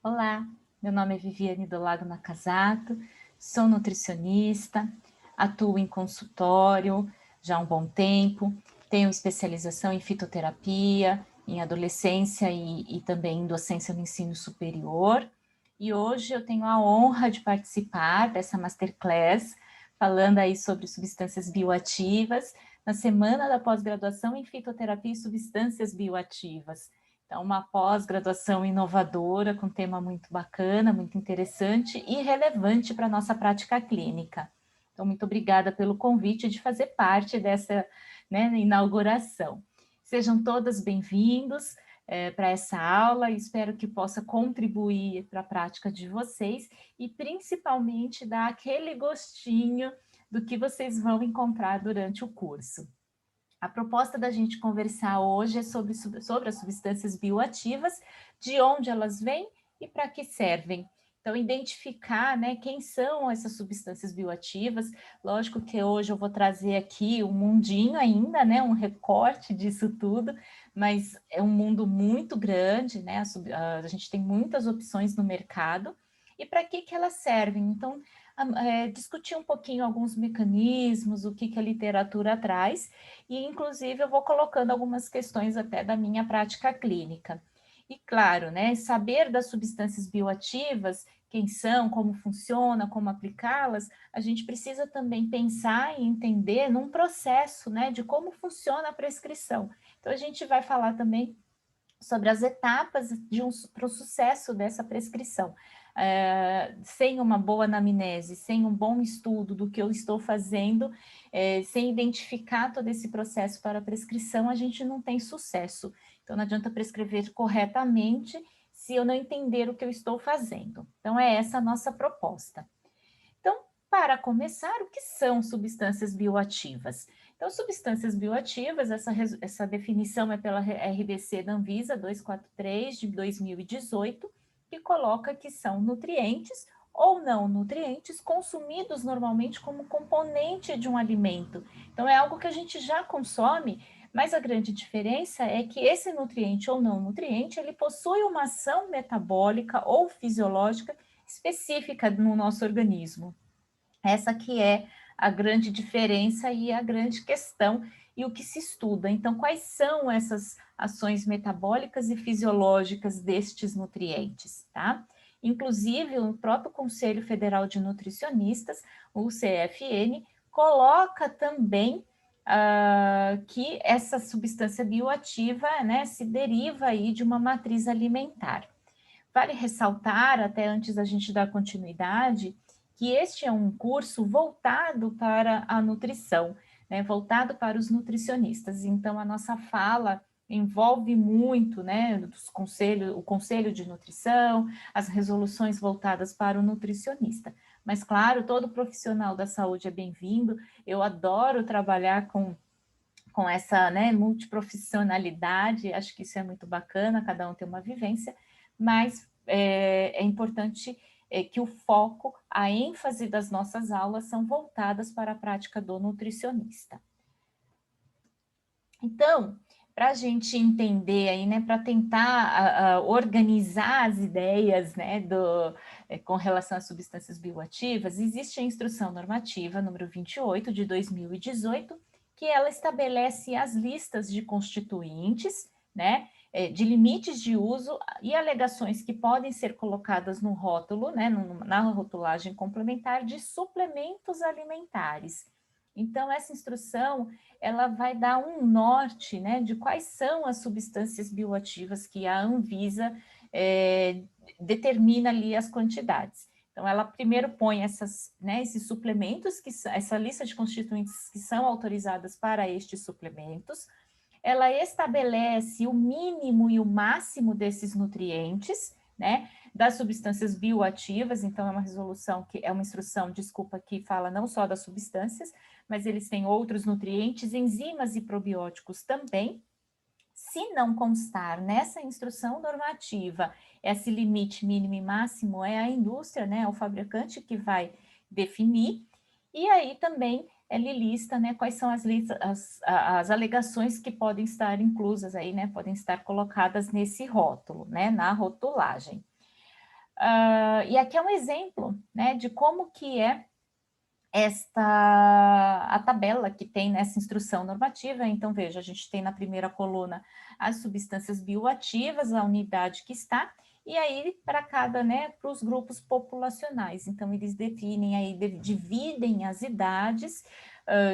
Olá, meu nome é Viviane do Lago Nakazato, sou nutricionista, atuo em consultório já há um bom tempo, tenho especialização em fitoterapia, em adolescência e também em docência no ensino superior. E hoje eu tenho a honra de participar dessa masterclass, falando aí sobre substâncias bioativas, na semana da pós-graduação em fitoterapia e substâncias bioativas. Então, uma pós-graduação inovadora, com tema muito bacana, muito interessante e relevante para a nossa prática clínica. Então, muito obrigada pelo convite de fazer parte dessa, inauguração. Sejam todas bem-vindos para essa aula e espero que possa contribuir para a prática de vocês e principalmente dar aquele gostinho do que vocês vão encontrar durante o curso. A proposta da gente conversar hoje é sobre as substâncias bioativas, de onde elas vêm e para que servem. Então, identificar, né, quem são essas substâncias bioativas. Lógico que hoje eu vou trazer aqui um mundinho ainda, né, um recorte disso tudo, mas é um mundo muito grande, né, a gente tem muitas opções no mercado. E para que elas servem? Então, discutir um pouquinho alguns mecanismos, o que a literatura traz, e inclusive eu vou colocando algumas questões até da minha prática clínica. E claro, né, saber das substâncias bioativas, quem são, como funciona, como aplicá-las, a gente precisa também pensar e entender num processo, né, de como funciona a prescrição. Então a gente vai falar também sobre as etapas para o sucesso dessa prescrição. Sem uma boa anamnese, sem um bom estudo do que eu estou fazendo, sem identificar todo esse processo para a prescrição, a gente não tem sucesso. Então, não adianta prescrever corretamente se eu não entender o que eu estou fazendo. Então, é essa a nossa proposta. Então, para começar, o que são substâncias bioativas? Então, substâncias bioativas, essa definição é pela RDC da Anvisa 243 de 2018, que coloca que são nutrientes ou não nutrientes consumidos normalmente como componente de um alimento. Então, é algo que a gente já consome, mas a grande diferença é que esse nutriente ou não nutriente, ele possui uma ação metabólica ou fisiológica específica no nosso organismo. Essa que é a grande diferença e a grande questão e o que se estuda. Então, quais são essas ações metabólicas e fisiológicas destes nutrientes, tá? Inclusive, o próprio Conselho Federal de Nutricionistas, o CFN, coloca também que essa substância bioativa, né, se deriva aí de uma matriz alimentar. Vale ressaltar, até antes da gente dar continuidade, que este é um curso voltado para a nutrição, né, voltado para os nutricionistas. Então, a nossa fala envolve muito, né, o conselho de nutrição, as resoluções voltadas para o nutricionista. Mas, claro, todo profissional da saúde é bem-vindo. Eu adoro trabalhar com essa, né, multiprofissionalidade, acho que isso é muito bacana, cada um tem uma vivência, mas é importante que o foco, a ênfase das nossas aulas são voltadas para a prática do nutricionista. Então, para a gente entender aí, né, para tentar organizar as ideias, né, com relação às substâncias bioativas, existe a Instrução Normativa número 28 de 2018, que ela estabelece as listas de constituintes, né, de limites de uso e alegações que podem ser colocadas no rótulo, né, na rotulagem complementar de suplementos alimentares. Então, essa instrução, ela vai dar um norte, né, de quais são as substâncias bioativas que a Anvisa determina ali as quantidades. Então, ela primeiro põe esses suplementos, essa lista de constituintes que são autorizadas para estes suplementos, ela estabelece o mínimo e o máximo desses nutrientes, né, das substâncias bioativas, então é uma resolução, que é uma instrução, desculpa, que fala não só das substâncias, mas eles têm outros nutrientes, enzimas e probióticos também. Se não constar nessa instrução normativa esse limite mínimo e máximo, é a indústria, né, é o fabricante que vai definir, e aí também ele lista, né, quais são as alegações que podem estar inclusas aí, né, podem estar colocadas nesse rótulo, né, na rotulagem. E aqui é um exemplo, né, de como que é a tabela que tem nessa instrução normativa. Então, veja, a gente tem na primeira coluna as substâncias bioativas, a unidade que está, e aí para cada, né, para os grupos populacionais. Então, eles definem aí, dividem as idades,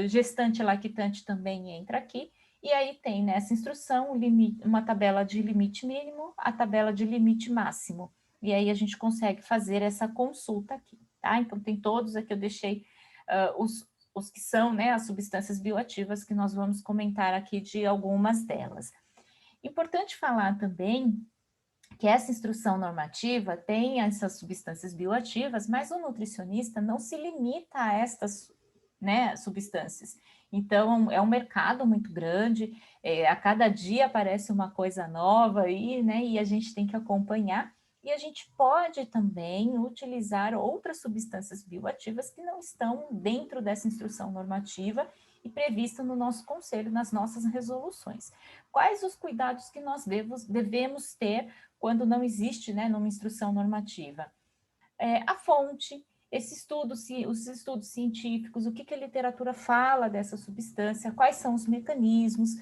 gestante e lactante também entra aqui, e aí tem nessa instrução uma tabela de limite mínimo, a tabela de limite máximo. E aí a gente consegue fazer essa consulta aqui, tá? Então, tem todos aqui, eu deixei os que são, né, as substâncias bioativas, que nós vamos comentar aqui de algumas delas. Importante falar também que essa instrução normativa tem essas substâncias bioativas, mas o nutricionista não se limita a estas, né, substâncias. Então, é um mercado muito grande, a cada dia aparece uma coisa nova aí, né, e a gente tem que acompanhar. E a gente pode também utilizar outras substâncias bioativas que não estão dentro dessa instrução normativa e prevista no nosso conselho, nas nossas resoluções. Quais os cuidados que nós devemos ter quando não existe, né, numa instrução normativa? A fonte, os estudos científicos, o que a literatura fala dessa substância, quais são os mecanismos,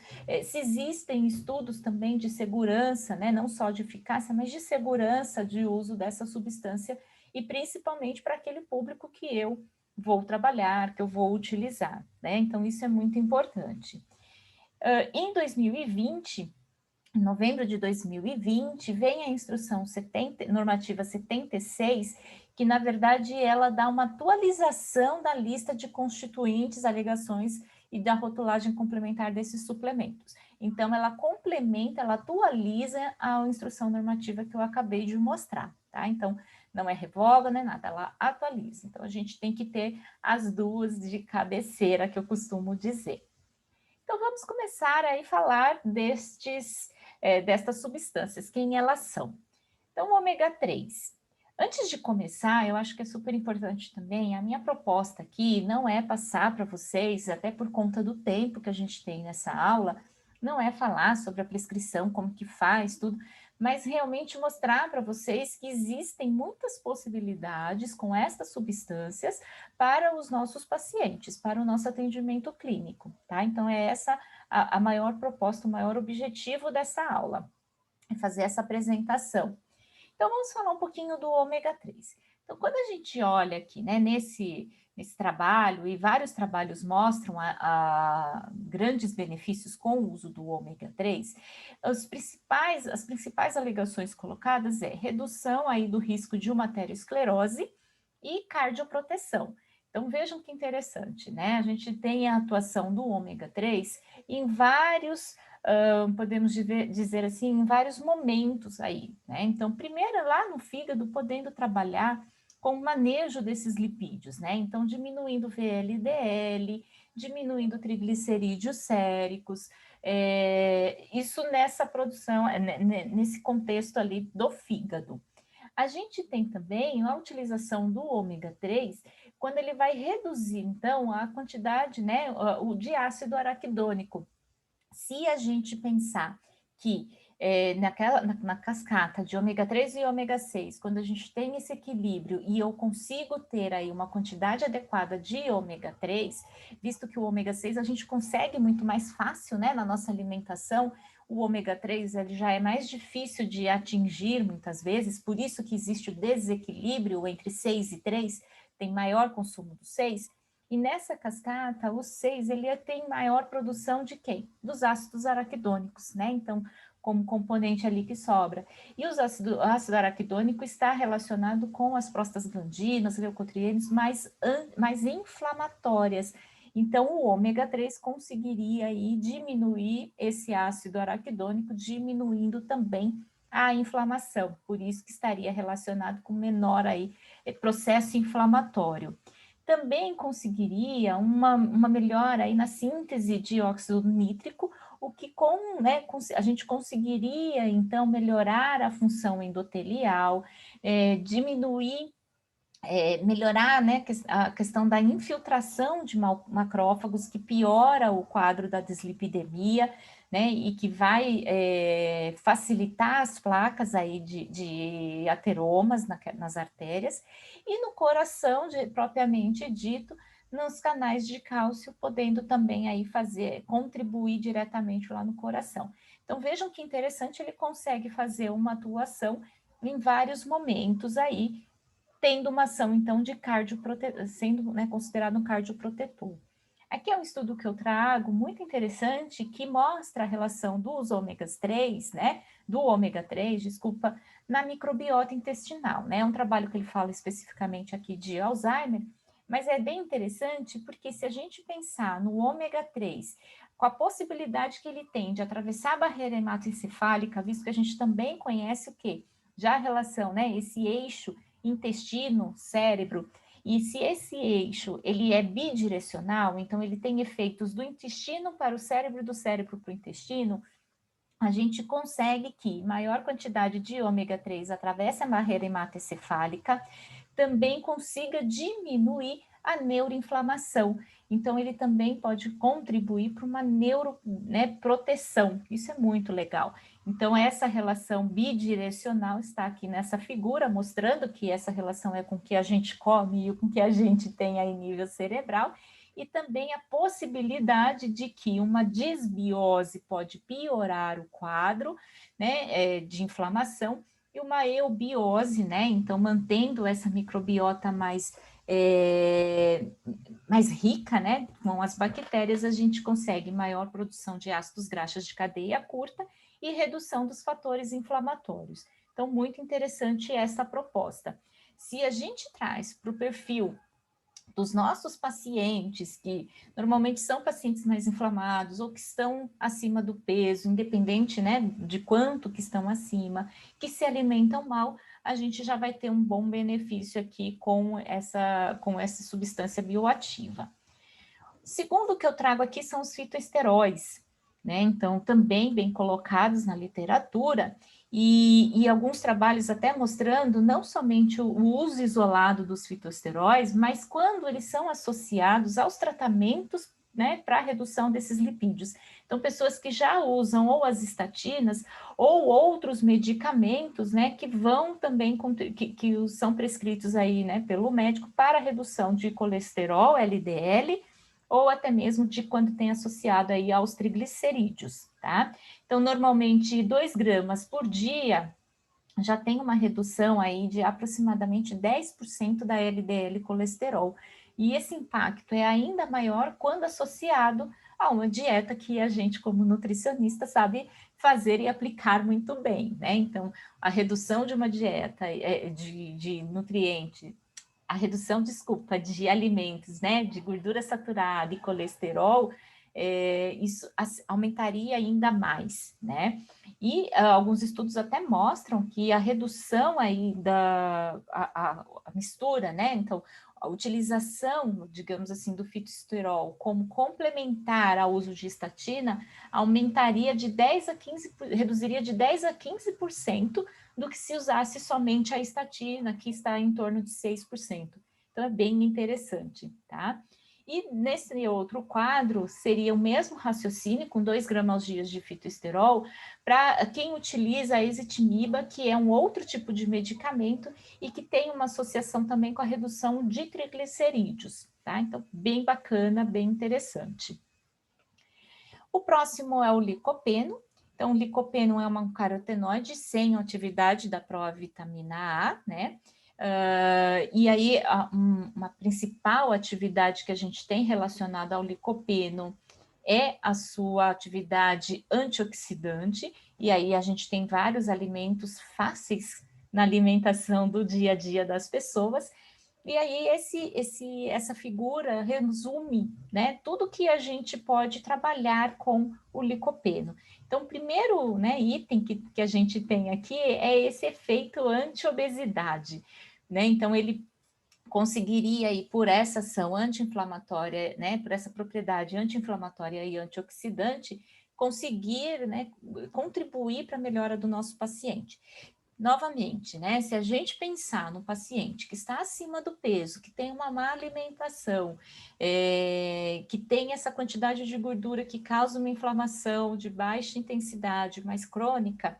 se existem estudos também de segurança, né, não só de eficácia, mas de segurança de uso dessa substância, e principalmente para aquele público que eu vou trabalhar, que eu vou utilizar, né? Então, isso é muito importante. Em 2020, em novembro de 2020, vem a instrução normativa 76, que na verdade ela dá uma atualização da lista de constituintes, alegações e da rotulagem complementar desses suplementos. Então, ela complementa, ela atualiza a instrução normativa que eu acabei de mostrar, tá? Então, não é revoga, não é nada, ela atualiza. Então, a gente tem que ter as duas de cabeceira, que eu costumo dizer. Então, vamos começar aí a falar destas substâncias, quem elas são. Então, o ômega 3. Antes de começar, eu acho que é super importante também, a minha proposta aqui não é passar para vocês, até por conta do tempo que a gente tem nessa aula, não é falar sobre a prescrição, como que faz, tudo, mas realmente mostrar para vocês que existem muitas possibilidades com estas substâncias para os nossos pacientes, para o nosso atendimento clínico, tá? Então, é essa a maior proposta, o maior objetivo dessa aula, é fazer essa apresentação. Então, vamos falar um pouquinho do ômega 3. Então, quando a gente olha aqui, né, nesse trabalho, e vários trabalhos mostram a grandes benefícios com o uso do ômega 3, as principais alegações colocadas é redução aí do risco de uma arteriosclerose e cardioproteção. Então, vejam que interessante, né? A gente tem a atuação do ômega 3 em vários podemos dizer assim, em vários momentos aí, né? Então, primeiro lá no fígado, podendo trabalhar com o manejo desses lipídios, né? Então, diminuindo o VLDL, diminuindo triglicerídeos séricos, isso nessa produção, nesse contexto ali do fígado. A gente tem também a utilização do ômega 3, quando ele vai reduzir, então, a quantidade, né, o de ácido araquidônico. Se a gente pensar que na cascata de ômega 3 e ômega 6, quando a gente tem esse equilíbrio e eu consigo ter aí uma quantidade adequada de ômega 3, visto que o ômega 6 a gente consegue muito mais fácil, né, na nossa alimentação, o ômega 3 ele já é mais difícil de atingir muitas vezes, por isso que existe o desequilíbrio entre 6 e 3, tem maior consumo do 6, e nessa cascata, o 6, ele tem maior produção de quem? Dos ácidos araquidônicos, né? Então, como componente ali que sobra. E o ácido araquidônico está relacionado com as prostaglandinas, leucotrienes mais inflamatórias. Então, o ômega 3 conseguiria aí diminuir esse ácido araquidônico, diminuindo também a inflamação. Por isso que estaria relacionado com menor aí processo inflamatório. Também conseguiria uma melhora aí na síntese de óxido nítrico, o que a gente conseguiria, então, melhorar a função endotelial, diminuir, melhorar, né, a questão da infiltração de macrófagos, que piora o quadro da dislipidemia, né, e que vai facilitar as placas aí de ateromas nas artérias, e no coração, propriamente dito, nos canais de cálcio, podendo também aí contribuir diretamente lá no coração. Então vejam que interessante, ele consegue fazer uma atuação em vários momentos aí, tendo uma ação então de sendo, né, considerado um cardioprotetor. Aqui é um estudo que eu trago muito interessante que mostra a relação dos ômegas 3, né, do ômega 3, desculpa, na microbiota intestinal, né? É um trabalho que ele fala especificamente aqui de Alzheimer, mas é bem interessante porque se a gente pensar no ômega 3, com a possibilidade que ele tem de atravessar a barreira hematoencefálica, visto que a gente também conhece o quê? Já a relação, né, esse eixo intestino, cérebro, e se esse eixo ele é bidirecional, então ele tem efeitos do intestino para o cérebro e do cérebro para o intestino, a gente consegue que maior quantidade de ômega 3 atravesse a barreira hematoencefálica, também consiga diminuir a neuroinflamação. Então, ele também pode contribuir para uma neuroproteção. Isso é muito legal. Então, essa relação bidirecional está aqui nessa figura, mostrando que essa relação é com o que a gente come e com o que a gente tem aí em nível cerebral, e também a possibilidade de que uma disbiose pode piorar o quadro, né, de inflamação, e uma eubiose, né, então mantendo essa microbiota mais rica, né, com as bactérias, a gente consegue maior produção de ácidos graxos de cadeia curta e redução dos fatores inflamatórios. Então, muito interessante essa proposta. Se a gente traz para o perfil dos nossos pacientes, que normalmente são pacientes mais inflamados ou que estão acima do peso, independente, né, de quanto que estão acima, que se alimentam mal, a gente já vai ter um bom benefício aqui com essa substância bioativa. Segundo que eu trago aqui são os fitoesteróis, né? Então, também bem colocados na literatura, e alguns trabalhos até mostrando não somente o uso isolado dos fitoesteróis, mas quando eles são associados aos tratamentos, né, para redução desses lipídios. Então, pessoas que já usam ou as estatinas ou outros medicamentos, né, que vão também, que são prescritos aí, né, pelo médico para redução de colesterol, LDL, ou até mesmo de quando tem associado aí aos triglicerídeos, tá? Então, normalmente 2 gramas por dia já tem uma redução aí de aproximadamente 10% da LDL colesterol. E esse impacto é ainda maior quando associado a uma dieta que a gente, como nutricionista, sabe fazer e aplicar muito bem, né? Então, a redução de uma dieta de nutrientes, a redução, desculpa, de alimentos, né, de gordura saturada e colesterol, isso aumentaria ainda mais, né? E alguns estudos até mostram que a redução aí a mistura, né? Então, a utilização, digamos assim, do fitosterol como complementar ao uso de estatina aumentaria de 10 a 15, reduziria de 10 a 15% do que se usasse somente a estatina, que está em torno de 6%. Então, é bem interessante, tá? E nesse outro quadro, seria o mesmo raciocínio, com 2 gramas dia de fitoesterol, para quem utiliza a ezetimiba, que é um outro tipo de medicamento e que tem uma associação também com a redução de triglicerídeos, tá? Então, bem bacana, bem interessante. O próximo é o licopeno. Então, o licopeno é um carotenoide sem atividade da provitamina A, né? E aí, uma principal atividade que a gente tem relacionada ao licopeno é a sua atividade antioxidante, e aí a gente tem vários alimentos fáceis na alimentação do dia a dia das pessoas, e aí essa figura resume, né, tudo que a gente pode trabalhar com o licopeno. Então, o primeiro, né, item que a gente tem aqui é esse efeito anti-obesidade, né? Então, ele conseguiria aí, por essa ação anti-inflamatória, né, por essa propriedade anti-inflamatória e antioxidante, conseguir, né, contribuir para a melhora do nosso paciente. Novamente, né? Se a gente pensar no paciente que está acima do peso, que tem uma má alimentação, que tem essa quantidade de gordura que causa uma inflamação de baixa intensidade, mais crônica,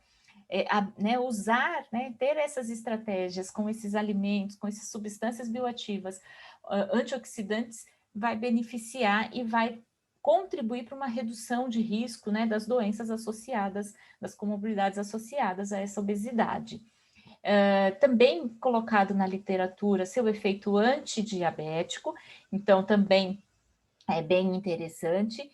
né, usar, né, ter essas estratégias com esses alimentos, com essas substâncias bioativas, antioxidantes, vai beneficiar e vai contribuir para uma redução de risco, né, das doenças associadas, das comorbidades associadas a essa obesidade. Também colocado na literatura seu efeito antidiabético, então também é bem interessante,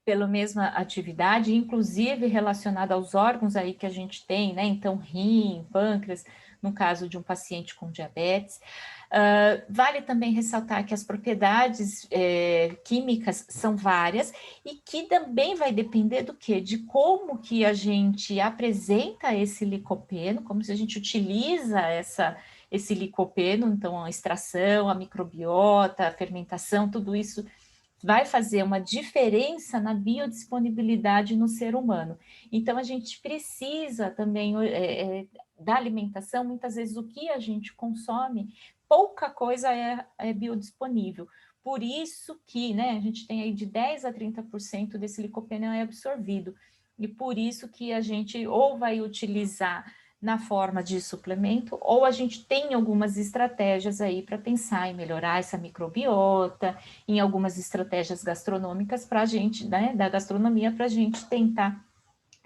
pela mesma atividade, inclusive relacionada aos órgãos aí que a gente tem, né? Então, rim, pâncreas, no caso de um paciente com diabetes. Vale também ressaltar que as propriedades químicas são várias e que também vai depender do quê? De como que a gente apresenta esse licopeno, como se a gente utiliza esse licopeno, então a extração, a microbiota, a fermentação, tudo isso vai fazer uma diferença na biodisponibilidade no ser humano. Então, a gente precisa também da alimentação, muitas vezes o que a gente consome, pouca coisa é biodisponível. Por isso que, né, a gente tem aí de 10 a 30% desse licopeno é absorvido. E por isso que a gente ou vai utilizar na forma de suplemento, ou a gente tem algumas estratégias aí para pensar em melhorar essa microbiota, em algumas estratégias gastronômicas para a gente, né, da gastronomia, para a gente tentar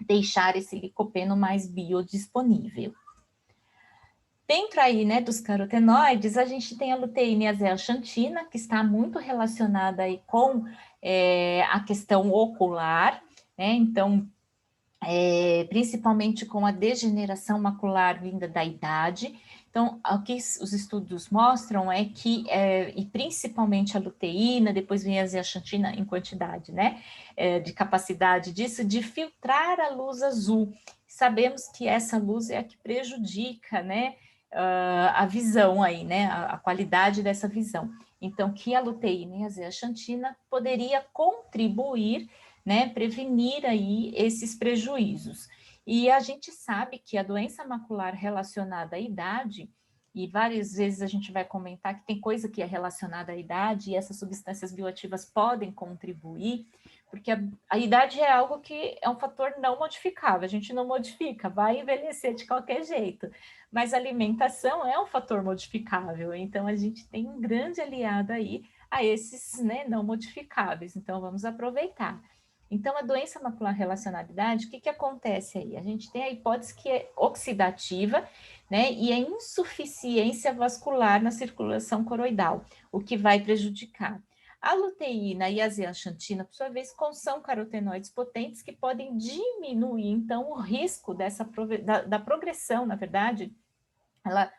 deixar esse licopeno mais biodisponível. Dentro aí, né, dos carotenoides, a gente tem a luteína e a zeaxantina, que está muito relacionada aí com a questão ocular, né, então, principalmente com a degeneração macular vinda da idade. Então, o que os estudos mostram é que, e principalmente a luteína, depois vem a zeaxantina em quantidade, né, de capacidade disso, de filtrar a luz azul. Sabemos que essa luz é a que prejudica, né, a visão aí, né, a qualidade dessa visão. Então, que a luteína e a zeaxantina poderia contribuir, né, prevenir aí esses prejuízos. E a gente sabe que a doença macular relacionada à idade, e várias vezes a gente vai comentar que tem coisa que é relacionada à idade e essas substâncias bioativas podem contribuir, porque a idade é algo que é um fator não modificável, a gente não modifica, vai envelhecer de qualquer jeito, mas a alimentação é um fator modificável, então a gente tem um grande aliado aí a esses, né, não modificáveis, então vamos aproveitar. Então, a doença macular relacionada à idade, o que acontece aí? A gente tem a hipótese que é oxidativa, né, e a insuficiência vascular na circulação coroidal, o que vai prejudicar. A luteína e a zeaxantina, por sua vez, são carotenoides potentes que podem diminuir, então, o risco da progressão, na verdade, ela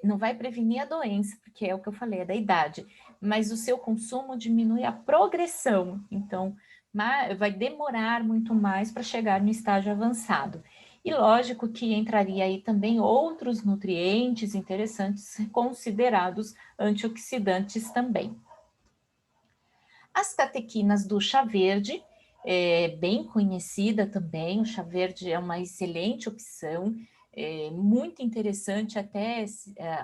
não vai prevenir a doença, porque é o que eu falei, é da idade, mas o seu consumo diminui a progressão, então vai demorar muito mais para chegar no estágio avançado. E lógico que entraria aí também outros nutrientes interessantes considerados antioxidantes também. As catequinas do chá verde, bem conhecida também, o chá verde é uma excelente opção, muito interessante até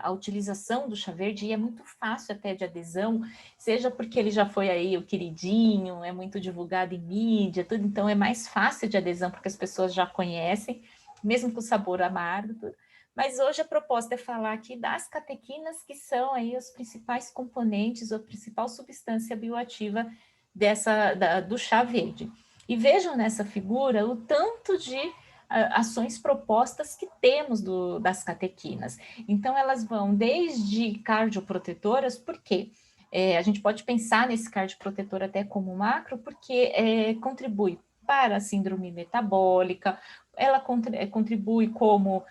a utilização do chá verde, e é muito fácil até de adesão, seja porque ele já foi aí o queridinho, é muito divulgado em mídia, tudo, então é mais fácil de adesão porque as pessoas já conhecem, mesmo com o sabor amargo, tudo. Mas hoje a proposta é falar aqui das catequinas, que são aí os principais componentes, a principal substância bioativa do chá verde. E vejam nessa figura o tanto de ações propostas que temos das catequinas. Então, elas vão desde cardioprotetoras, por quê? A gente pode pensar nesse cardioprotetor até como macro, porque contribui para a síndrome metabólica, ela contribui como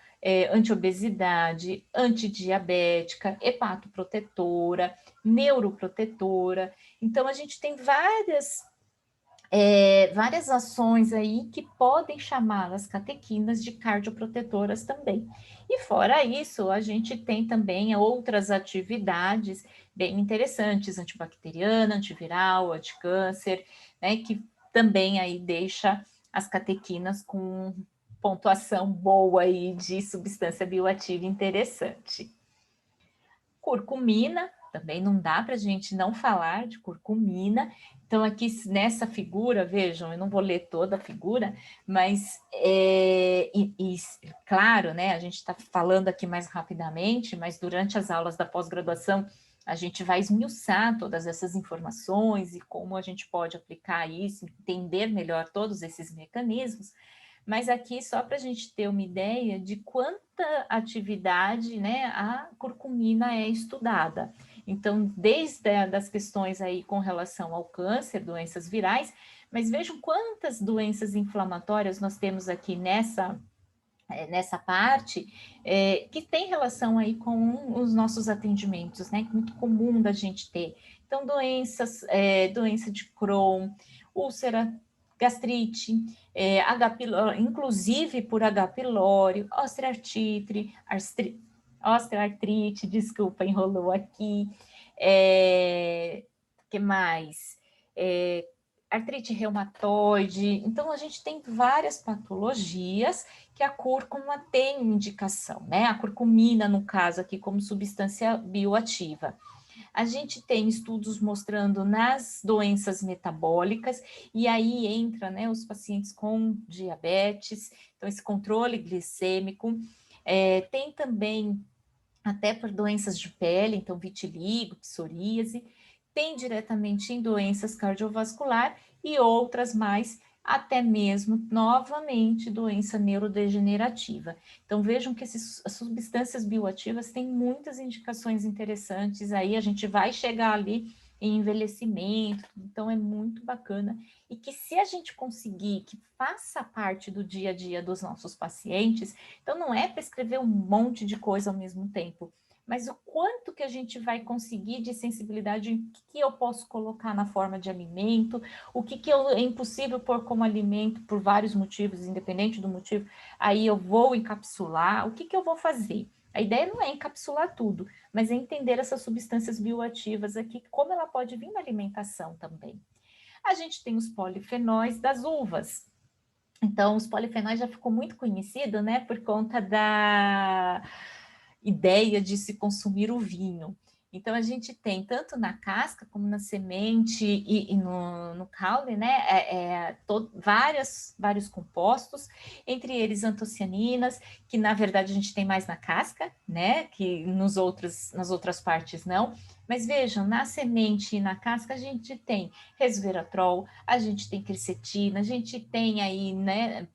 antiobesidade, antidiabética, hepatoprotetora, neuroprotetora. Então, a gente tem várias ações aí que podem chamar as catequinas de cardioprotetoras também. E fora isso, a gente tem também outras atividades bem interessantes, antibacteriana, antiviral, anticâncer, né, que também aí deixa as catequinas com pontuação boa aí de substância bioativa interessante. Curcumina, também não dá para a gente não falar de curcumina. Então, aqui nessa figura, vejam, eu não vou ler toda a figura, mas, claro, né, a gente está falando aqui mais rapidamente, mas durante as aulas da pós-graduação, a gente vai esmiuçar todas essas informações e como a gente pode aplicar isso, entender melhor todos esses mecanismos. Mas aqui, só para a gente ter uma ideia de quanta atividade, né, a curcumina é estudada. Então, desde das questões aí com relação ao câncer, doenças virais, mas vejam quantas doenças inflamatórias nós temos aqui nessa parte, que tem relação aí com os nossos atendimentos, né? Muito comum da gente ter. Então, doença de Crohn, úlcera, gastrite, inclusive por H. pylori, osteoartrite, desculpa, enrolou aqui. Que mais? Artrite reumatoide. Então, a gente tem várias patologias que a cúrcuma tem indicação, né? A curcumina, no caso aqui, como substância bioativa. A gente tem estudos mostrando nas doenças metabólicas, e aí entra, né, os pacientes com diabetes, então esse controle glicêmico. Tem também até por doenças de pele, então vitiligo, psoríase, tem diretamente em doenças cardiovascular e outras mais, até mesmo, novamente, doença neurodegenerativa. Então, vejam que as substâncias bioativas têm muitas indicações interessantes, aí a gente vai chegar ali em envelhecimento, então é muito bacana, e que se a gente conseguir que faça parte do dia a dia dos nossos pacientes, então não é prescrever um monte de coisa ao mesmo tempo, mas o quanto que a gente vai conseguir de sensibilidade, o que eu posso colocar na forma de alimento, o que é impossível pôr como alimento por vários motivos, independente do motivo, aí eu vou encapsular, o que eu vou fazer? A ideia não é encapsular tudo, mas é entender essas substâncias bioativas aqui, como ela pode vir na alimentação também. A gente tem os polifenóis das uvas. Então, os polifenóis já ficou muito conhecido, né, por conta da ideia de se consumir o vinho. Então, a gente tem tanto na casca como na semente e no caule, né, vários compostos, entre eles antocianinas, que na verdade a gente tem mais na casca, né, que nas outras partes não. Mas vejam, na semente e na casca a gente tem resveratrol, a gente tem quercetina, a gente tem aí, né,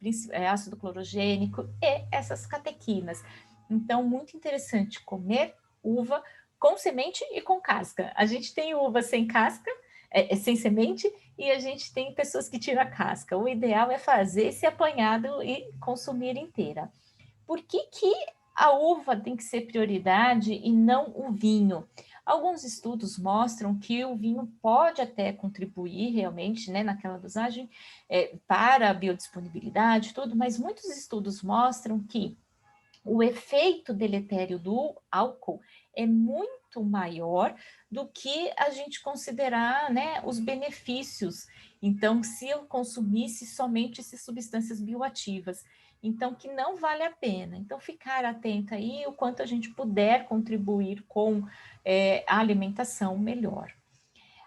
ácido clorogênico e essas catequinas. Então, muito interessante comer uva com semente e com casca. A gente tem uva sem casca, sem semente, e a gente tem pessoas que tiram a casca. O ideal é fazer esse apanhado e consumir inteira. Por que a uva tem que ser prioridade e não o vinho? Alguns estudos mostram que o vinho pode até contribuir realmente, né, naquela dosagem, para a biodisponibilidade, tudo, mas muitos estudos mostram que o efeito deletério do álcool é muito maior do que a gente considerar, né, os benefícios. Então, se eu consumisse somente essas substâncias bioativas, então que não vale a pena. Então, ficar atenta aí o quanto a gente puder contribuir com a alimentação melhor.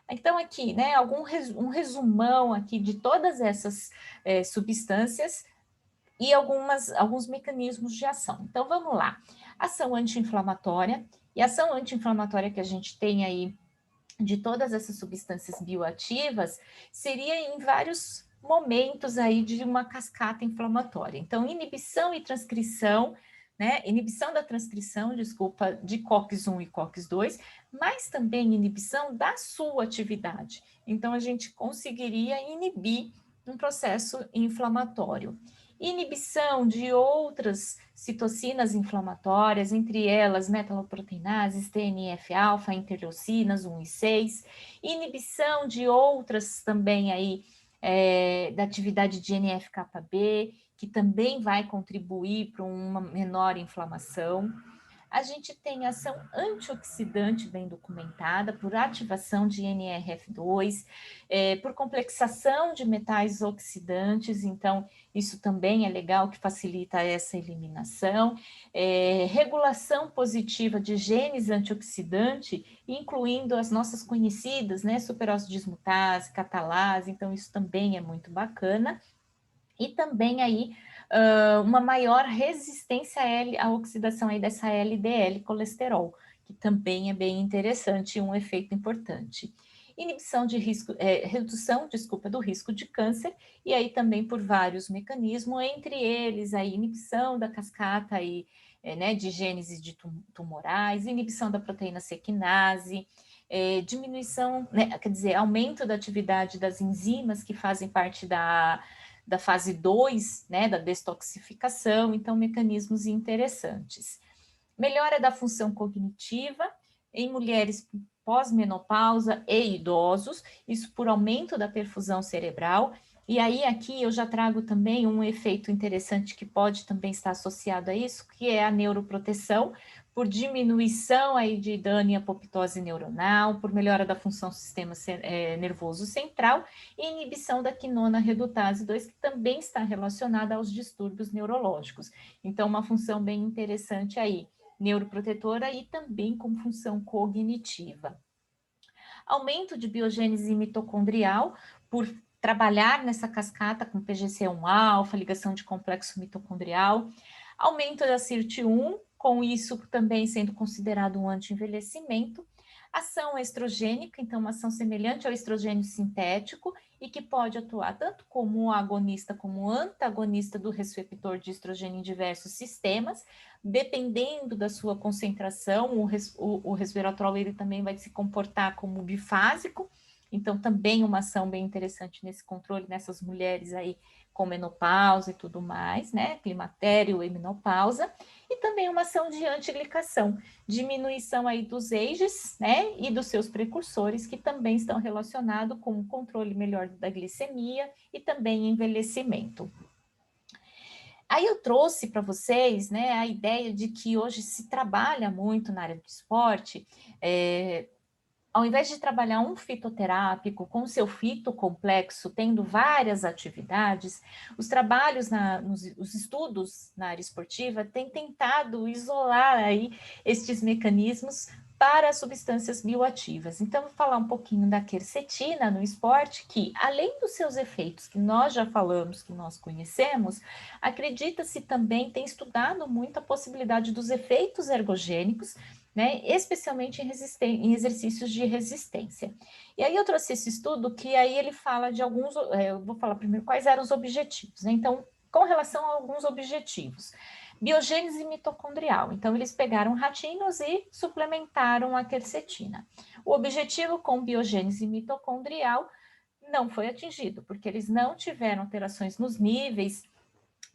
Então, aqui, né, um resumão aqui de todas essas substâncias e alguns mecanismos de ação. Então, vamos lá. Ação anti-inflamatória, e a ação anti-inflamatória que a gente tem aí de todas essas substâncias bioativas seria em vários momentos aí de uma cascata inflamatória. Então, inibição e transcrição, né? Inibição da transcrição, desculpa, de COX-1 e COX-2, mas também inibição da sua atividade. Então, a gente conseguiria inibir um processo inflamatório. Inibição de outras citocinas inflamatórias, entre elas metaloproteinases, TNF-alfa, interleucinas 1 e 6, inibição de outras também aí da atividade de NF-κB, que também vai contribuir para uma menor inflamação. A gente tem ação antioxidante bem documentada por ativação de NRF2, por complexação de metais oxidantes, então isso também é legal, que facilita essa eliminação, regulação positiva de genes antioxidante, incluindo as nossas conhecidas, né, superóxido dismutase, catalase, então isso também é muito bacana. E também aí uma maior resistência à oxidação aí dessa LDL colesterol, que também é bem interessante e um efeito importante. Inibição de risco, redução, desculpa, do risco de câncer, e aí também por vários mecanismos, entre eles a inibição da cascata aí, né, de gênese de tumorais, inibição da proteína C quinase, diminuição, né, quer dizer, aumento da atividade das enzimas que fazem parte da fase 2, né, da detoxificação, então mecanismos interessantes. Melhora da função cognitiva em mulheres pós-menopausa e idosos, isso por aumento da perfusão cerebral. E aí aqui eu já trago também um efeito interessante que pode também estar associado a isso, que é a neuroproteção, por diminuição aí de dano e apoptose neuronal, por melhora da função do sistema nervoso central e inibição da quinona redutase 2, que também está relacionada aos distúrbios neurológicos. Então, uma função bem interessante aí, neuroprotetora e também com função cognitiva. Aumento de biogênese mitocondrial por trabalhar nessa cascata com PGC1-alfa, ligação de complexo mitocondrial, aumento da CIRT1, com isso também sendo considerado um anti-envelhecimento, ação estrogênica, então uma ação semelhante ao estrogênio sintético e que pode atuar tanto como agonista como antagonista do receptor de estrogênio em diversos sistemas, dependendo da sua concentração, o resveratrol ele também vai se comportar como bifásico, então também uma ação bem interessante nesse controle, nessas mulheres aí com menopausa e tudo mais, né, climatério e menopausa, e também uma ação de antiglicação, diminuição aí dos AGEs, né, e dos seus precursores, que também estão relacionados com o controle melhor da glicemia e também envelhecimento. Aí eu trouxe para vocês, né, a ideia de que hoje se trabalha muito na área do esporte, ao invés de trabalhar um fitoterápico com seu fito complexo, tendo várias atividades, os trabalhos, os estudos na área esportiva têm tentado isolar aí estes mecanismos para substâncias bioativas. Então, vou falar um pouquinho da quercetina no esporte, que além dos seus efeitos que nós já falamos, que nós conhecemos, acredita-se também, tem estudado muito a possibilidade dos efeitos ergogênicos, né, especialmente em exercícios de resistência. E aí eu trouxe esse estudo que aí ele fala de alguns, eu vou falar primeiro quais eram os objetivos, né? Então, com relação a alguns objetivos. Biogênese mitocondrial. Então, eles pegaram ratinhos e suplementaram a quercetina. O objetivo com biogênese mitocondrial não foi atingido, porque eles não tiveram alterações nos níveis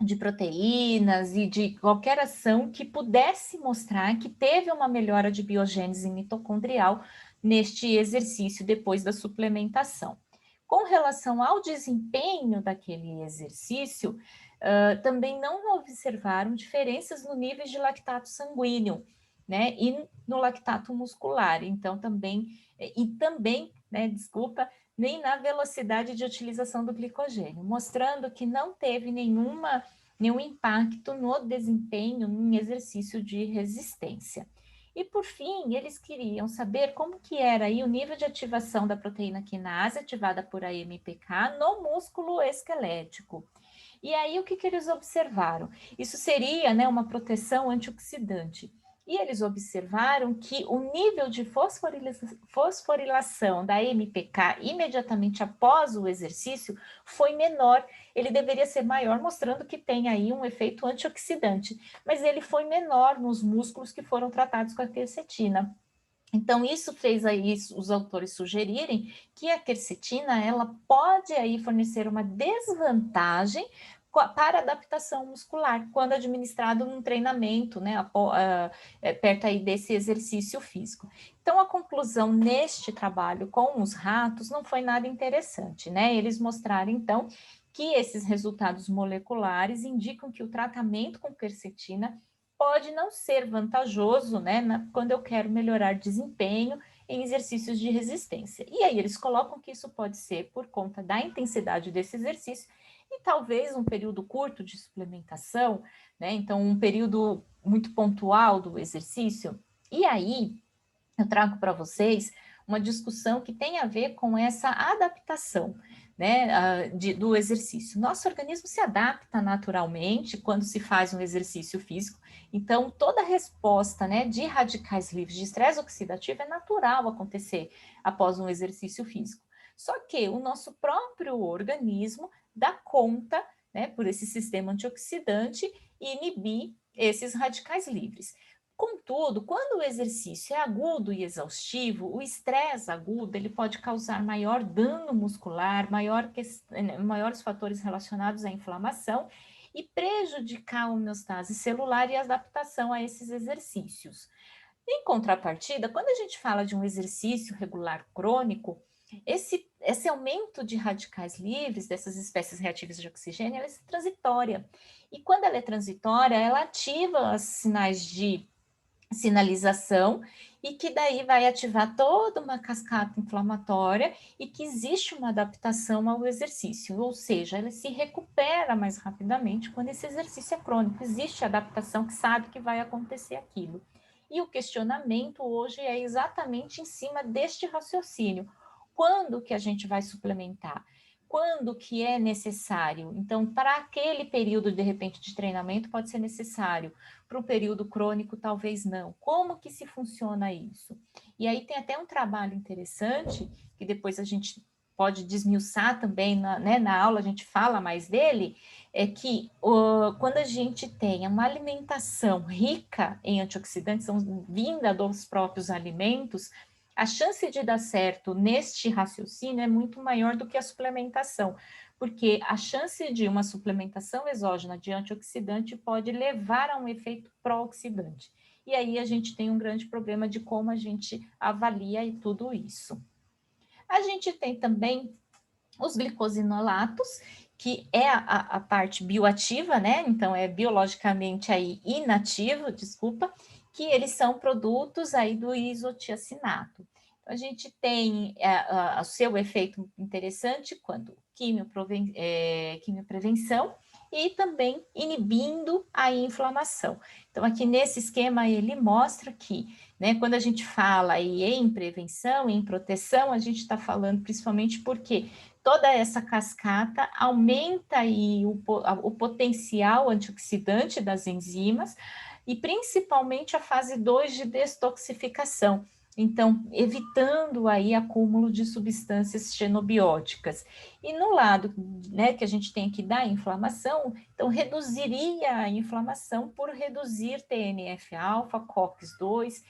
de proteínas e de qualquer ação que pudesse mostrar que teve uma melhora de biogênese mitocondrial neste exercício depois da suplementação. Com relação ao desempenho daquele exercício, também não observaram diferenças no nível de lactato sanguíneo, né, e no lactato muscular. Então, também, né, desculpa, nem na velocidade de utilização do glicogênio, mostrando que não teve nenhum impacto no desempenho em exercício de resistência. E por fim, eles queriam saber como que era aí o nível de ativação da proteína quinase ativada por AMPK no músculo esquelético. E aí o que eles observaram? Isso seria, né, uma proteção antioxidante. E eles observaram que o nível de fosforilação da MPK imediatamente após o exercício foi menor. Ele deveria ser maior, mostrando que tem aí um efeito antioxidante, mas ele foi menor nos músculos que foram tratados com a quercetina. Então, isso fez aí os autores sugerirem que a quercetina ela pode aí fornecer uma desvantagem para adaptação muscular, quando administrado num treinamento, né, perto aí desse exercício físico. Então, a conclusão neste trabalho com os ratos não foi nada interessante, né? Eles mostraram, então, que esses resultados moleculares indicam que o tratamento com quercetina pode não ser vantajoso, né, quando eu quero melhorar desempenho em exercícios de resistência. E aí eles colocam que isso pode ser por conta da intensidade desse exercício e talvez um período curto de suplementação, né? Então, um período muito pontual do exercício. E aí, eu trago para vocês uma discussão que tem a ver com essa adaptação, né, do exercício. Nosso organismo se adapta naturalmente quando se faz um exercício físico, então toda resposta, né, de radicais livres de estresse oxidativo é natural acontecer após um exercício físico. Só que o nosso próprio organismo dá conta, né, por esse sistema antioxidante, inibir esses radicais livres. Contudo, quando o exercício é agudo e exaustivo, o estresse agudo ele pode causar maior dano muscular, maiores fatores relacionados à inflamação e prejudicar a homeostase celular e a adaptação a esses exercícios. Em contrapartida, quando a gente fala de um exercício regular crônico, esse aumento de radicais livres, dessas espécies reativas de oxigênio, ela é transitória. E quando ela é transitória, ela ativa os sinais de sinalização e que daí vai ativar toda uma cascata inflamatória e que existe uma adaptação ao exercício, ou seja, ela se recupera mais rapidamente quando esse exercício é crônico, existe adaptação que sabe que vai acontecer aquilo. E o questionamento hoje é exatamente em cima deste raciocínio. Quando que a gente vai suplementar? Quando que é necessário? Então, para aquele período, de repente, de treinamento, pode ser necessário. Para um período crônico, talvez não. Como que se funciona isso? E aí tem até um trabalho interessante, que depois a gente pode desmiuçar também, na aula a gente fala mais dele, é que quando a gente tem uma alimentação rica em antioxidantes, vinda dos próprios alimentos, a chance de dar certo neste raciocínio é muito maior do que a suplementação, porque a chance de uma suplementação exógena de antioxidante pode levar a um efeito pró-oxidante. E aí a gente tem um grande problema de como a gente avalia tudo isso. A gente tem também os glicosinolatos, que é a parte bioativa, né? Então, é biologicamente aí inativo, desculpa, que eles são produtos aí do isotiacinato. Então, a gente tem o seu efeito interessante quando quimioprevenção e também inibindo a inflamação. Então, aqui nesse esquema, ele mostra que, né, quando a gente fala aí em prevenção, em proteção, a gente está falando principalmente porque toda essa cascata aumenta aí o potencial antioxidante das enzimas e principalmente a fase 2 de detoxificação. Então, evitando aí acúmulo de substâncias xenobióticas. E no lado, né, que a gente tem aqui da inflamação, então reduziria a inflamação por reduzir TNF-alfa, COX-2,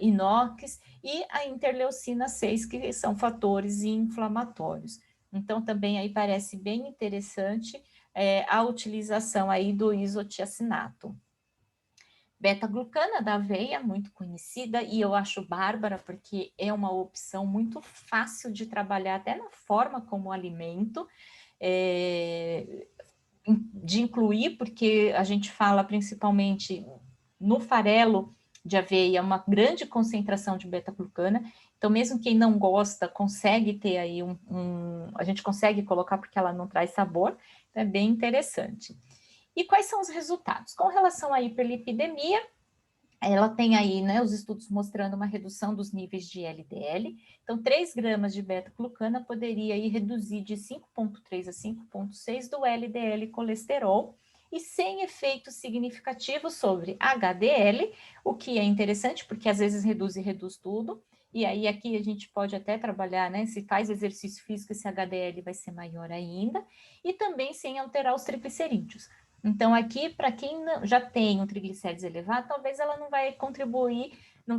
inox e a interleucina 6, que são fatores inflamatórios. Então, também aí parece bem interessante a utilização aí do isotiacinato. Beta-glucana da aveia, muito conhecida, e eu acho bárbara porque é uma opção muito fácil de trabalhar até na forma como alimento, de incluir, porque a gente fala principalmente no farelo de aveia, uma grande concentração de beta-glucana, então mesmo quem não gosta consegue ter aí a gente consegue colocar porque ela não traz sabor, então é bem interessante. E quais são os resultados? Com relação à hiperlipidemia, ela tem aí, né, os estudos mostrando uma redução dos níveis de LDL. Então, 3 gramas de beta-glucana poderia aí reduzir de 5,3 a 5,6 do LDL colesterol e sem efeito significativo sobre HDL, o que é interessante, porque às vezes reduz e reduz tudo. E aí aqui a gente pode até trabalhar, né, se faz exercício físico, esse HDL vai ser maior ainda, e também sem alterar os triglicerídeos. Então, aqui, para quem já tem um triglicérides elevado, talvez ela não vai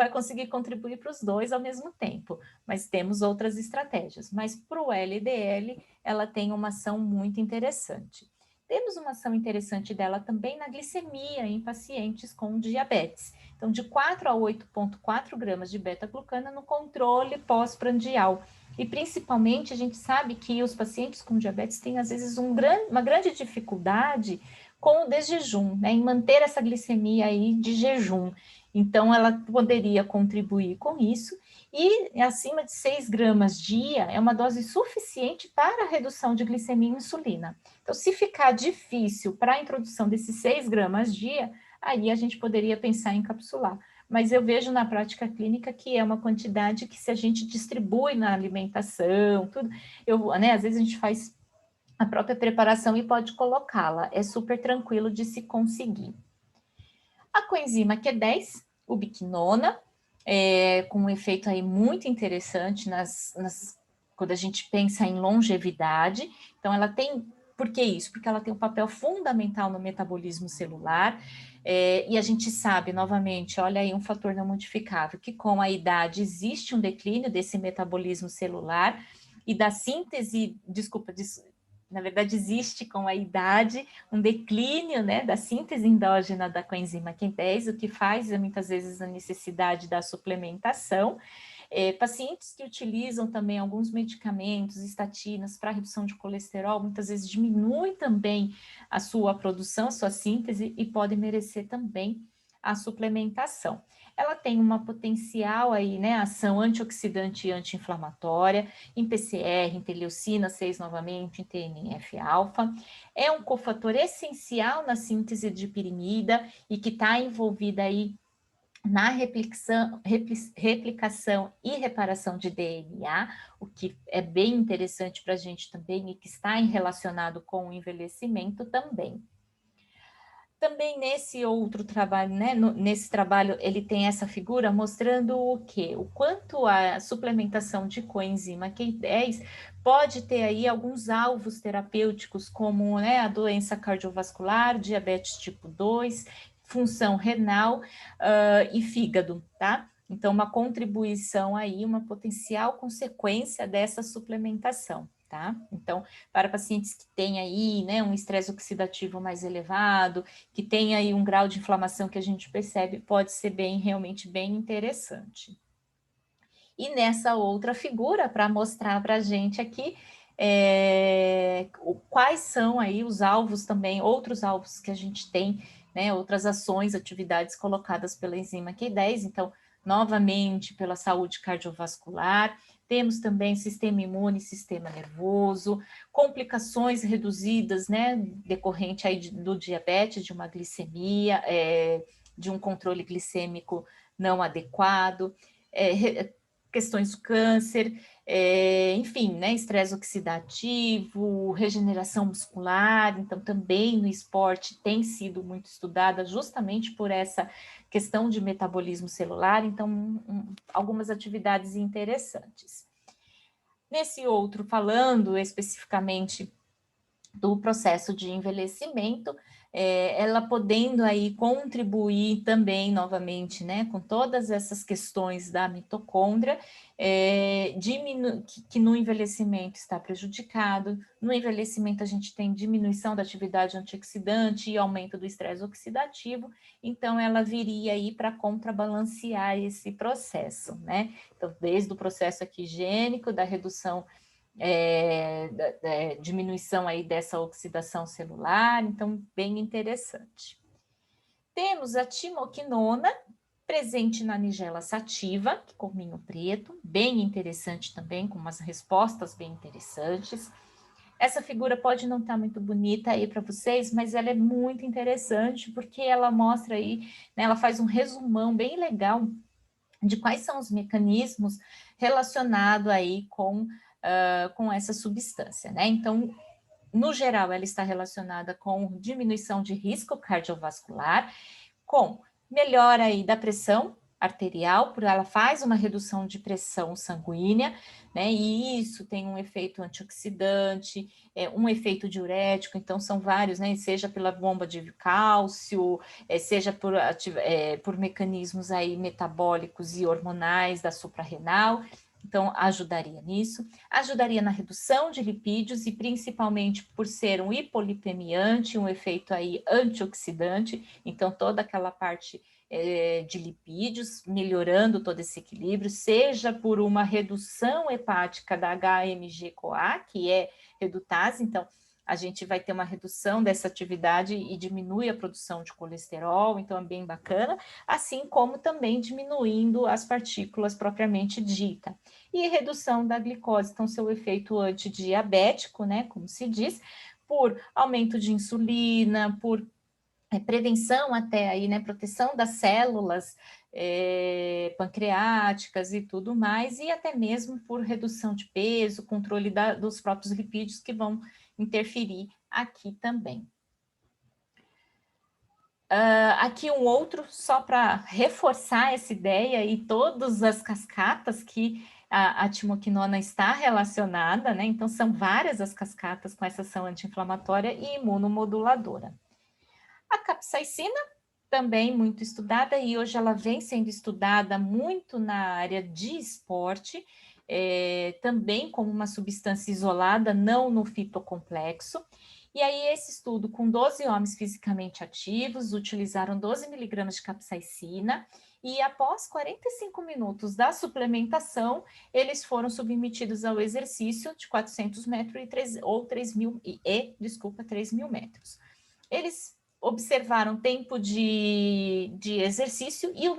conseguir contribuir para os dois ao mesmo tempo, mas temos outras estratégias. Mas para o LDL, ela tem uma ação muito interessante. Temos uma ação interessante dela também na glicemia em pacientes com diabetes. Então, de 4 a 8,4 gramas de beta-glucana no controle pós-prandial. E principalmente, a gente sabe que os pacientes com diabetes têm, às vezes, uma grande dificuldade com o desjejum, né, em manter essa glicemia aí de jejum. Então, ela poderia contribuir com isso, e acima de 6 gramas dia é uma dose suficiente para a redução de glicemia e insulina. Então, se ficar difícil para a introdução desses 6 gramas dia, aí a gente poderia pensar em encapsular. Mas eu vejo na prática clínica que é uma quantidade que, se a gente distribui na alimentação, tudo, né, às vezes a gente faz a própria preparação e pode colocá-la. É super tranquilo de se conseguir. A coenzima Q10, ubiquinona, com um efeito aí muito interessante quando a gente pensa em longevidade. Então, ela tem... Por que isso? Porque ela tem um papel fundamental no metabolismo celular, e a gente sabe, novamente, olha aí um fator não modificável, que com a idade existe um declínio desse metabolismo celular e da síntese, na verdade, existe com a idade um declínio, né, da síntese endógena da coenzima Q10, o que faz muitas vezes a necessidade da suplementação. Pacientes que utilizam também alguns medicamentos, estatinas, para redução de colesterol, muitas vezes diminui também a sua produção, a sua síntese, e pode merecer também a suplementação. Ela tem uma potencial aí, né, ação antioxidante e anti-inflamatória, em PCR, interleucina 6 novamente, em TNF-alfa. É um cofator essencial na síntese de pirimida e que está envolvida aí na replicação e reparação de DNA, o que é bem interessante para a gente também e que está relacionado com o envelhecimento também. Também nesse outro trabalho, né, nesse trabalho, ele tem essa figura mostrando o quê? O quanto a suplementação de coenzima Q10 pode ter aí alguns alvos terapêuticos, como, né, a doença cardiovascular, diabetes tipo 2, função renal e fígado, tá? Então, uma contribuição aí, uma potencial consequência dessa suplementação. Tá? Então, para pacientes que têm aí, né, um estresse oxidativo mais elevado, que tem aí um grau de inflamação que a gente percebe, pode ser realmente bem interessante. E nessa outra figura, para mostrar para a gente aqui, quais são aí os alvos também, outros alvos que a gente tem, né, outras ações, atividades colocadas pela enzima Q10, então, novamente, pela saúde cardiovascular, temos também sistema imune, sistema nervoso, complicações reduzidas, né, decorrente aí do diabetes, de uma glicemia, de um controle glicêmico não adequado, questões do câncer, enfim, né, estresse oxidativo, regeneração muscular, então também no esporte tem sido muito estudada justamente por essa questão de metabolismo celular, então algumas atividades interessantes. Nesse outro, falando especificamente do processo de envelhecimento, ela podendo aí contribuir também, novamente, né, com todas essas questões da mitocôndria, que no envelhecimento está prejudicado. No envelhecimento a gente tem diminuição da atividade antioxidante e aumento do estresse oxidativo, então ela viria aí para contrabalancear esse processo, né? Então, desde o processo aqui higiênico, da redução diminuição aí dessa oxidação celular, então bem interessante. Temos a timoquinona, presente na nigela sativa, cominho preto, bem interessante também, com umas respostas bem interessantes. Essa figura pode não estar muito bonita aí para vocês, mas ela é muito interessante, porque ela mostra aí, né, ela faz um resumão bem legal de quais são os mecanismos relacionados aí com essa substância, né? Então, no geral, ela está relacionada com diminuição de risco cardiovascular, com melhora aí da pressão arterial, porque ela faz uma redução de pressão sanguínea, né? E isso tem um efeito antioxidante, um efeito diurético, então são vários, né? Seja pela bomba de cálcio, seja por mecanismos aí metabólicos e hormonais da suprarrenal. Então, ajudaria nisso, ajudaria na redução de lipídios e principalmente por ser um hipolipemiante, um efeito aí antioxidante, então toda aquela parte de lipídios, melhorando todo esse equilíbrio, seja por uma redução hepática da HMG-CoA, que é redutase, então a gente vai ter uma redução dessa atividade e diminui a produção de colesterol, então é bem bacana, assim como também diminuindo as partículas propriamente dita. E redução da glicose, então seu efeito antidiabético, né, como se diz, por aumento de insulina, por prevenção até aí, né, proteção das células pancreáticas e tudo mais, e até mesmo por redução de peso, controle dos próprios lipídios que vão interferir aqui também. Aqui um outro, só para reforçar essa ideia e todas as cascatas que a timoquinona está relacionada, né? Então, são várias as cascatas com essa ação anti-inflamatória e imunomoduladora. A capsaicina, também muito estudada, e hoje ela vem sendo estudada muito na área de esporte, também como uma substância isolada, não no fitocomplexo. E aí, esse estudo, com 12 homens fisicamente ativos, utilizaram 12 miligramas de capsaicina, e após 45 minutos da suplementação, eles foram submetidos ao exercício de 400 metros ou 3 mil metros. Eles observaram tempo de exercício e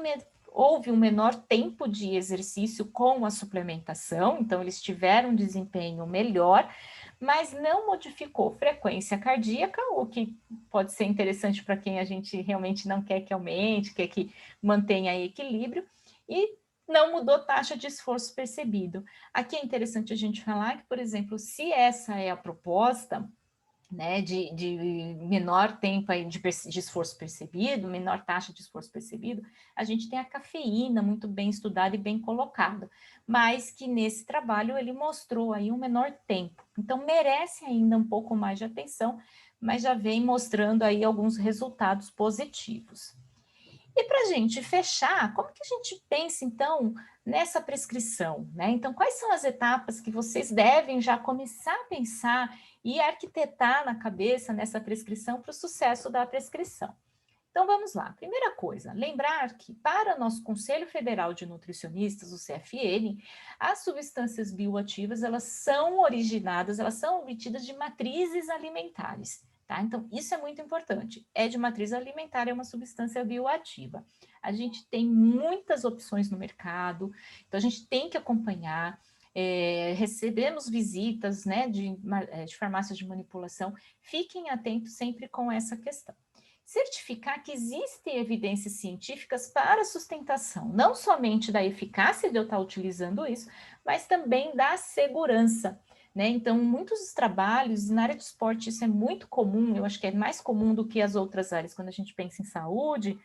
houve um menor tempo de exercício com a suplementação, então eles tiveram um desempenho melhor, mas não modificou frequência cardíaca, o que pode ser interessante para quem a gente realmente não quer que aumente, quer que mantenha equilíbrio, e não mudou taxa de esforço percebido. Aqui é interessante a gente falar que, por exemplo, se essa é a proposta, né, de menor tempo aí de esforço percebido, menor taxa de esforço percebido, a gente tem a cafeína muito bem estudada e bem colocada, mas que nesse trabalho ele mostrou aí um menor tempo, então merece ainda um pouco mais de atenção, mas já vem mostrando aí alguns resultados positivos. E para a gente fechar, como que a gente pensa, então, nessa prescrição, né? Então, quais são as etapas que vocês devem já começar a pensar e arquitetar na cabeça nessa prescrição para o sucesso da prescrição? Então, vamos lá. Primeira coisa, lembrar que para o nosso Conselho Federal de Nutricionistas, o CFN, as substâncias bioativas, elas são originadas, elas são obtidas de matrizes alimentares. Tá? Então, isso é muito importante. É de matriz alimentar, é uma substância bioativa. A gente tem muitas opções no mercado, então a gente tem que acompanhar. Recebemos visitas, né, de farmácias de manipulação. Fiquem atentos sempre com essa questão. Certificar que existem evidências científicas para sustentação, não somente da eficácia de eu estar utilizando isso, mas também da segurança. Né? Então, muitos trabalhos, na área de esporte, isso é muito comum, eu acho que é mais comum do que as outras áreas, quando a gente pensa em saúde,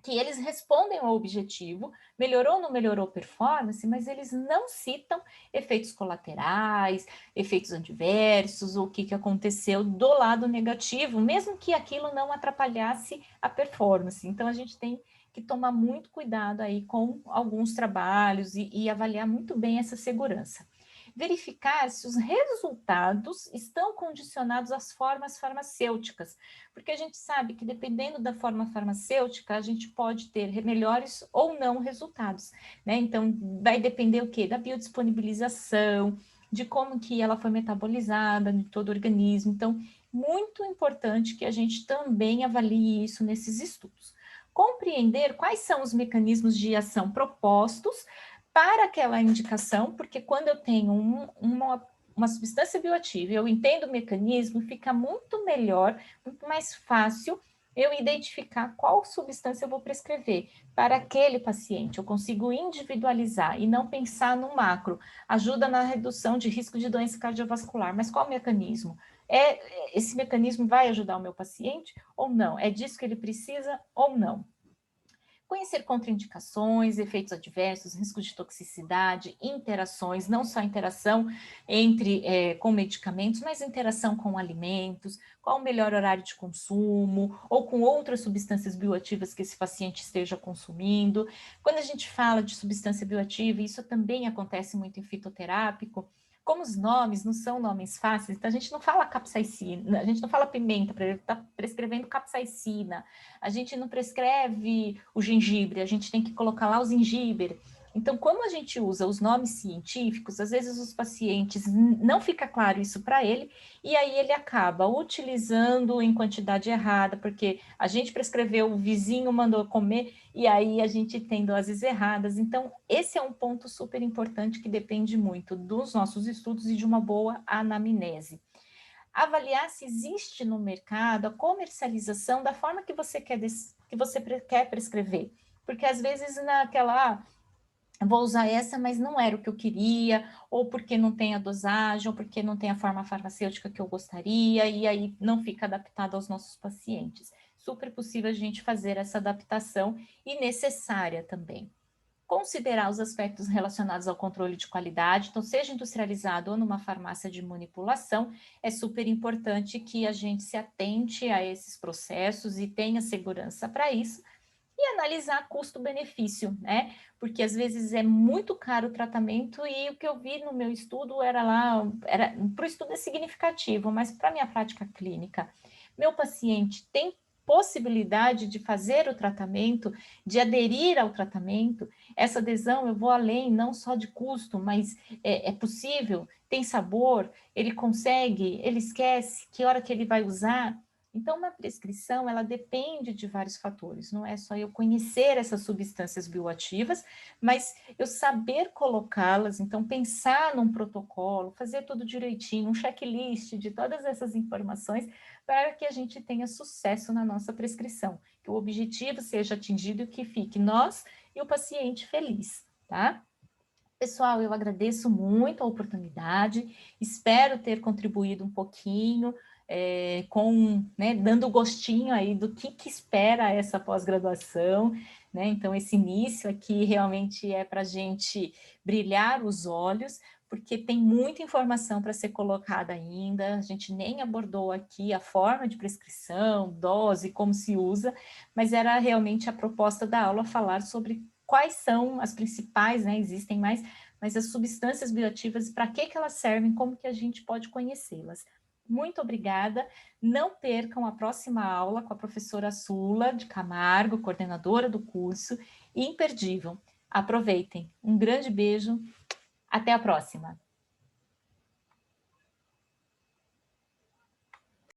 que eles respondem ao objetivo, melhorou ou não melhorou performance, mas eles não citam efeitos colaterais, efeitos adversos, ou o que aconteceu do lado negativo, mesmo que aquilo não atrapalhasse a performance. Então, a gente tem que tomar muito cuidado aí com alguns trabalhos e avaliar muito bem essa segurança. Verificar se os resultados estão condicionados às formas farmacêuticas, porque a gente sabe que dependendo da forma farmacêutica, a gente pode ter melhores ou não resultados, né? Então, vai depender o quê? Da biodisponibilização, de como que ela foi metabolizada em todo o organismo. Então, muito importante que a gente também avalie isso nesses estudos. Compreender quais são os mecanismos de ação propostos para aquela indicação, porque quando eu tenho uma substância bioativa, eu entendo o mecanismo, fica muito melhor, muito mais fácil eu identificar qual substância eu vou prescrever para aquele paciente. Eu consigo individualizar e não pensar no macro. Ajuda na redução de risco de doença cardiovascular. Mas qual mecanismo? Esse mecanismo vai ajudar o meu paciente ou não? É disso que ele precisa ou não? Conhecer contraindicações, efeitos adversos, riscos de toxicidade, interações, não só interação com medicamentos, mas interação com alimentos, qual o melhor horário de consumo, ou com outras substâncias bioativas que esse paciente esteja consumindo. Quando a gente fala de substância bioativa, isso também acontece muito em fitoterápico, como os nomes não são nomes fáceis, então a gente não fala capsaicina, a gente não fala pimenta, está prescrevendo capsaicina, a gente não prescreve o gengibre, a gente tem que colocar lá o gengibre, Então, como a gente usa os nomes científicos, às vezes os pacientes não fica claro isso para ele, e aí ele acaba utilizando em quantidade errada, porque a gente prescreveu, o vizinho mandou comer, e aí a gente tem doses erradas. Então, esse é um ponto super importante que depende muito dos nossos estudos e de uma boa anamnese. Avaliar se existe no mercado a comercialização da forma que você quer prescrever. Porque às vezes naquela, vou usar essa, mas não era o que eu queria, ou porque não tem a dosagem, ou porque não tem a forma farmacêutica que eu gostaria, e aí não fica adaptado aos nossos pacientes. Super possível a gente fazer essa adaptação e necessária também. Considerar os aspectos relacionados ao controle de qualidade, então, seja industrializado ou numa farmácia de manipulação, é super importante que a gente se atente a esses processos e tenha segurança para isso, e analisar custo-benefício, né? Porque às vezes é muito caro o tratamento e o que eu vi no meu estudo era lá, para o estudo é significativo, mas para a minha prática clínica, meu paciente tem possibilidade de fazer o tratamento, de aderir ao tratamento, essa adesão eu vou além, não só de custo, mas é possível, tem sabor, ele consegue, ele esquece, que hora que ele vai usar. Então, uma prescrição, ela depende de vários fatores, não é só eu conhecer essas substâncias bioativas, mas eu saber colocá-las, então pensar num protocolo, fazer tudo direitinho, um checklist de todas essas informações para que a gente tenha sucesso na nossa prescrição, que o objetivo seja atingido e que fique nós e o paciente feliz, tá? Pessoal, eu agradeço muito a oportunidade, espero ter contribuído um pouquinho, né, dando gostinho aí do que espera essa pós-graduação, né? Então, esse início aqui realmente é para a gente brilhar os olhos, porque tem muita informação para ser colocada ainda, a gente nem abordou aqui a forma de prescrição, dose, como se usa, mas era realmente a proposta da aula falar sobre quais são as principais, né? Existem mais, mas as substâncias bioativas, para que elas servem, como que a gente pode conhecê-las. Muito obrigada. Não percam a próxima aula com a professora Sula de Camargo, coordenadora do curso, imperdível. Aproveitem. Um grande beijo. Até a próxima.